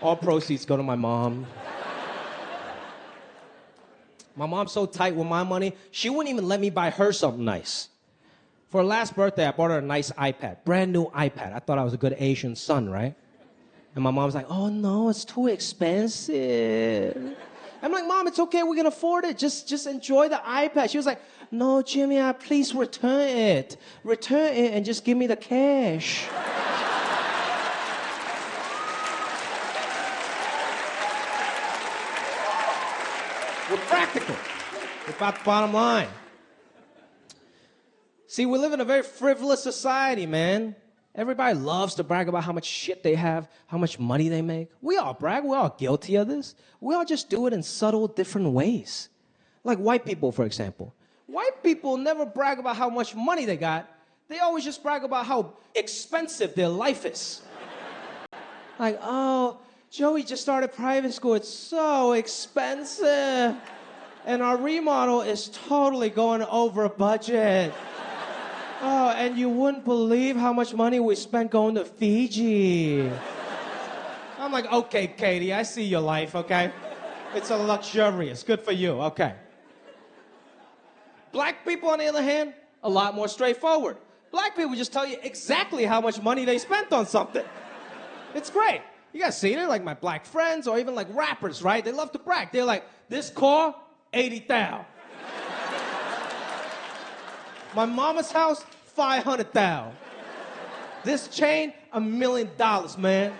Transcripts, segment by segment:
All proceeds go to my mom. My mom's so tight with my money, she wouldn't even let me buy her something nice. For her last birthday, I bought her a nice iPad, brand new iPad. I thought I was a good Asian son, right? And my mom's like, oh no, it's too expensive. I'm like, Mom, it's okay, we can afford it. Just enjoy the iPad. She was like, no, Jimmy, please return it. Return it and just give me the cash. We're practical. We're about the bottom line. See, we live in a very frivolous society, man. Everybody loves to brag about how much shit they have, how much money they make. We all brag. We're all guilty of this. We all just do it in subtle, different ways. Like white people, for example. White people never brag about how much money they got. They always just brag about how expensive their life is. Like, oh, Joey just started private school. It's so expensive. And our remodel is totally going over budget. Oh, and you wouldn't believe how much money we spent going to Fiji. I'm like, okay, Katie, I see your life, okay? It's a luxurious. Good for you, okay. Black people, on the other hand, a lot more straightforward. Black people just tell you exactly how much money they spent on something. It's great. You guys see it, like my black friends or even like rappers, right? They love to brag. They're like, this car, 80,000. My mama's house, 500,000. This chain, $1 million, man.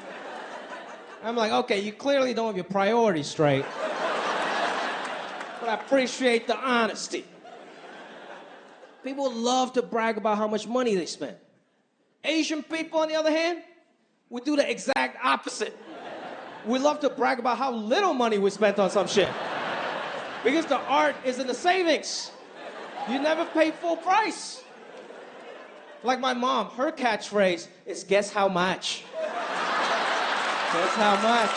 I'm like, okay, you clearly don't have your priorities straight. But I appreciate the honesty. People love to brag about how much money they spend. Asian people, on the other hand, we do the exact opposite. We love to brag about how little money we spent on some shit. Because the art is in the savings. You never pay full price. Like my mom, her catchphrase is, guess how much? Guess how much?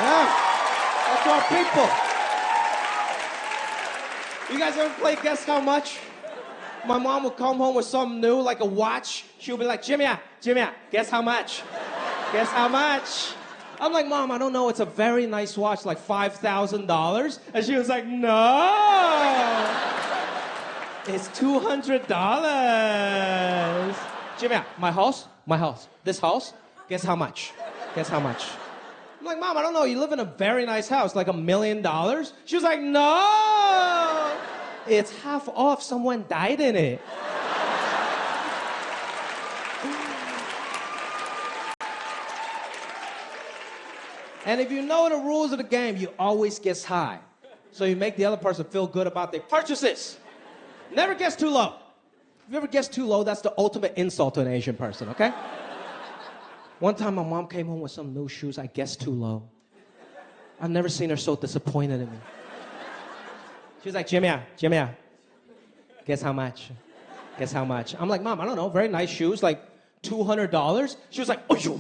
Yeah, that's our people. You guys ever play Guess How Much? My mom would come home with something new, like a watch. She would be like, Jimmy, guess how much? Guess how much? I'm like, Mom, I don't know. It's a very nice watch, like $5,000. And she was like, no. It's $200. Jimmy, my house. This house, guess how much? Guess how much? I'm like, Mom, I don't know. You live in a very nice house, like $1 million? She was like, no. It's half off. Someone died in it. And if you know the rules of the game, you always guess high. So you make the other person feel good about their purchases. Never guess too low. If you ever guess too low, that's the ultimate insult to an Asian person, okay? One time my mom came home with some new shoes. I guessed too low. I've never seen her so disappointed in me. She was like, Jimmy, guess how much? Guess how much? I'm like, Mom, I don't know, very nice shoes, like $200. She was like, oh, you.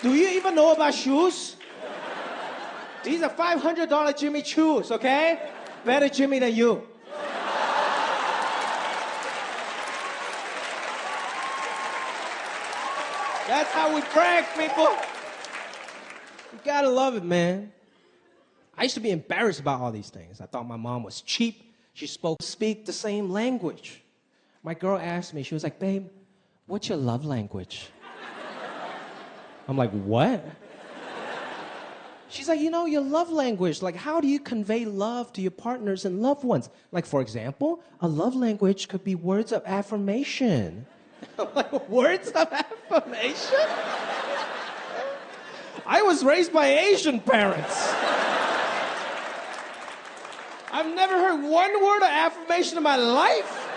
Do you even know about shoes? These are $500 Jimmy shoes, okay? Better Jimmy than you. That's how we brag, people. You gotta love it, man. I used to be embarrassed about all these things. I thought my mom was cheap. She speak the same language. My girl asked me, she was like, babe, what's your love language? I'm like, what? She's like, you know, your love language. Like, how do you convey love to your partners and loved ones? Like, for example, a love language could be words of affirmation. I'm like, words of affirmation? I was raised by Asian parents. I've never heard one word of affirmation in my life.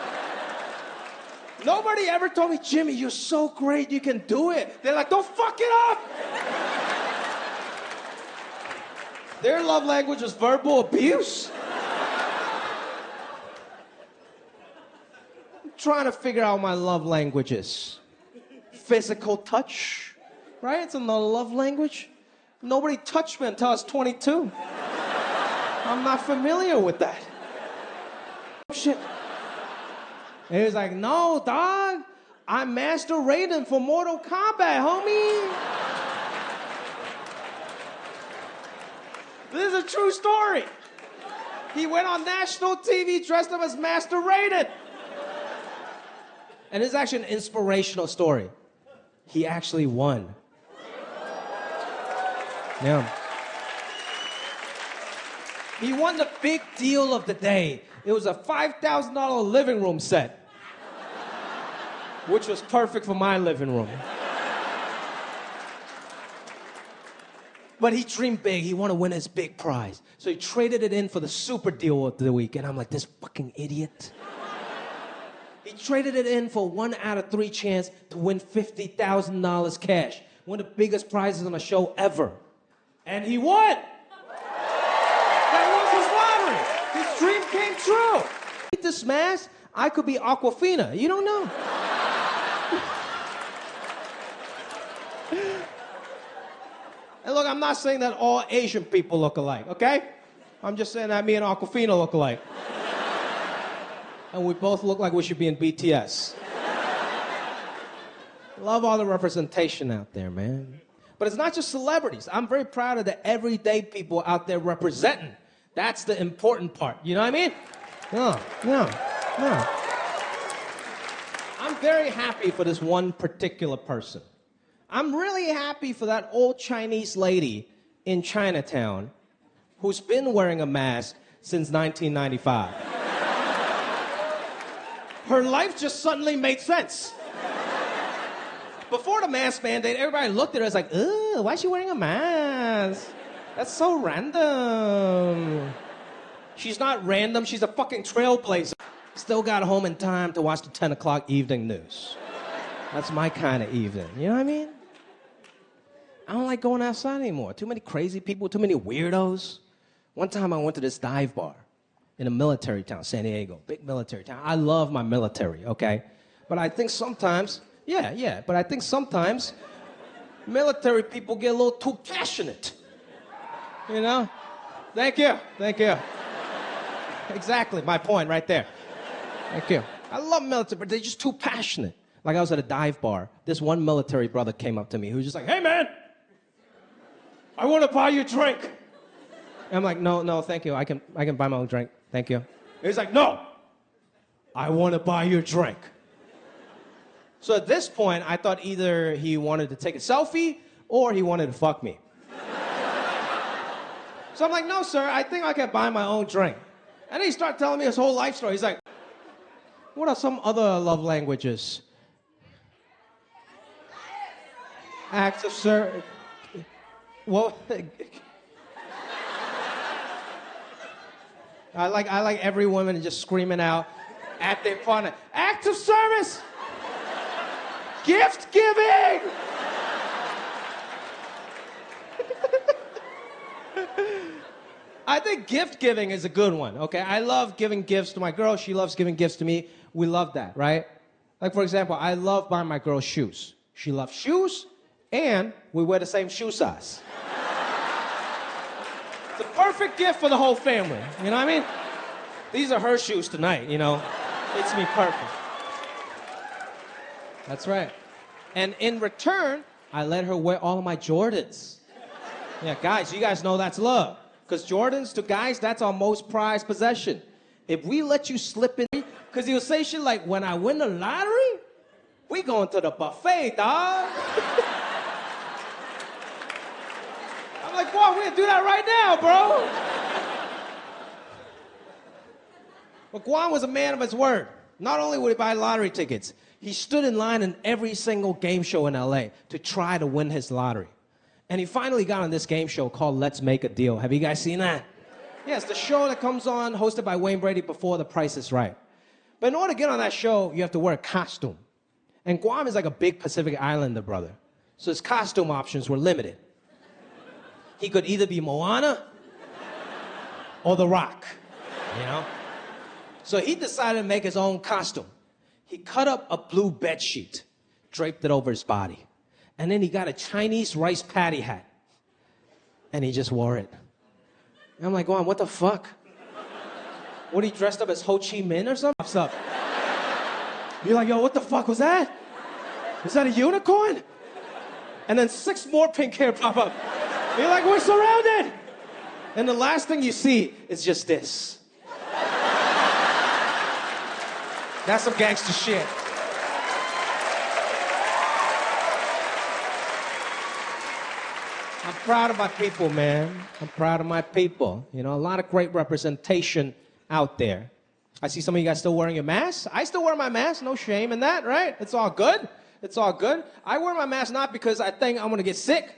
Nobody ever told me, Jimmy, you're so great, you can do it. They're like, don't fuck it up. Their love language was verbal abuse. I'm trying to figure out my love languages. Physical touch, right? It's another love language. Nobody touched me until I was 22. I'm not familiar with that. Shit. And he was like, no, dog. I'm Master Raiden for Mortal Kombat, homie. This is a true story. He went on national TV dressed up as Master Raiden. And it's actually an inspirational story. He actually won. Yeah. He won the big deal of the day. It was a $5,000 living room set, which was perfect for my living room. But he dreamed big. He wanted to win his big prize. So he traded it in for the super deal of the week. And I'm like, this fucking idiot. He traded it in for 1 out of 3 chance to win $50,000 cash. One of the biggest prizes on a show ever. And he won. That was his lottery. His dream came true. With this mask, I could be Aquafina. You don't know. And look, I'm not saying that all Asian people look alike, okay? I'm just saying that me and Aquafina look alike. And we both look like we should be in BTS. Love all the representation out there, man. But it's not just celebrities. I'm very proud of the everyday people out there representing. That's the important part. You know what I mean? Yeah. I'm very happy for this one particular person. I'm really happy for that old Chinese lady in Chinatown who's been wearing a mask since 1995. Her life just suddenly made sense. Before the mask mandate, everybody looked at her as like, ugh, why is she wearing a mask? That's so random. She's not random, she's a fucking trailblazer. Still got home in time to watch the 10 o'clock evening news. That's my kind of evening, you know what I mean? I don't like going outside anymore. Too many crazy people, too many weirdos. One time I went to this dive bar in a military town, San Diego, big military town. I love my military, okay? But I think sometimes, but I think sometimes military people get a little too passionate. You know? Thank you. Exactly, my point right there. Thank you. I love military, but they're just too passionate. Like I was at a dive bar. This one military brother came up to me. He was just like, hey man, I want to buy you a drink. And I'm like, no, thank you. I can buy my own drink. Thank you. And he's like, no, I want to buy you a drink. So at this point, I thought either he wanted to take a selfie or he wanted to fuck me. So I'm like, no, sir, I think I can buy my own drink. And then he started telling me his whole life story. He's like, what are some other love languages? Acts of service. What? I like every woman just screaming out at their partner. Acts of service. Gift giving. I think gift giving is a good one, okay? I love giving gifts to my girl. She loves giving gifts to me. We love that, right? Like, for example, I love buying my girl shoes. She loves shoes, and we wear the same shoe size. It's a perfect gift for the whole family, you know what I mean? These are her shoes tonight, you know? It's me perfect. That's right. And in return, I let her wear all of my Jordans. Yeah, guys, you guys know that's love. Because Jordans, to guys, that's our most prized possession. If we let you slip in, because he'll say shit like, when I win the lottery, we going to the buffet, dog. I'm like, boy, we're gonna do that right now, bro. But Guan was a man of his word. Not only would he buy lottery tickets, he stood in line in every single game show in LA to try to win his lottery. And he finally got on this game show called Let's Make a Deal. Have you guys seen that? Yeah, it's the show that comes on, hosted by Wayne Brady before The Price is Right. But in order to get on that show, you have to wear a costume. And Guam is like a big Pacific Islander brother. So his costume options were limited. He could either be Moana or The Rock, you know? So he decided to make his own costume. He cut up a blue bed sheet, draped it over his body. And then he got a Chinese rice patty hat. And he just wore it. And I'm like, Guam, what the fuck? What, he dressed up as Ho Chi Minh or something? What's up? You're like, yo, what the fuck was that? Is that a unicorn? And then 6 more pink hair pop up. You're like, we're surrounded. And the last thing you see is just this. That's some gangster shit. I'm proud of my people, man. I'm proud of my people. You know, a lot of great representation out there. I see some of you guys still wearing your masks. I still wear my mask. No shame in that, right? It's all good. It's all good. I wear my mask not because I think I'm going to get sick.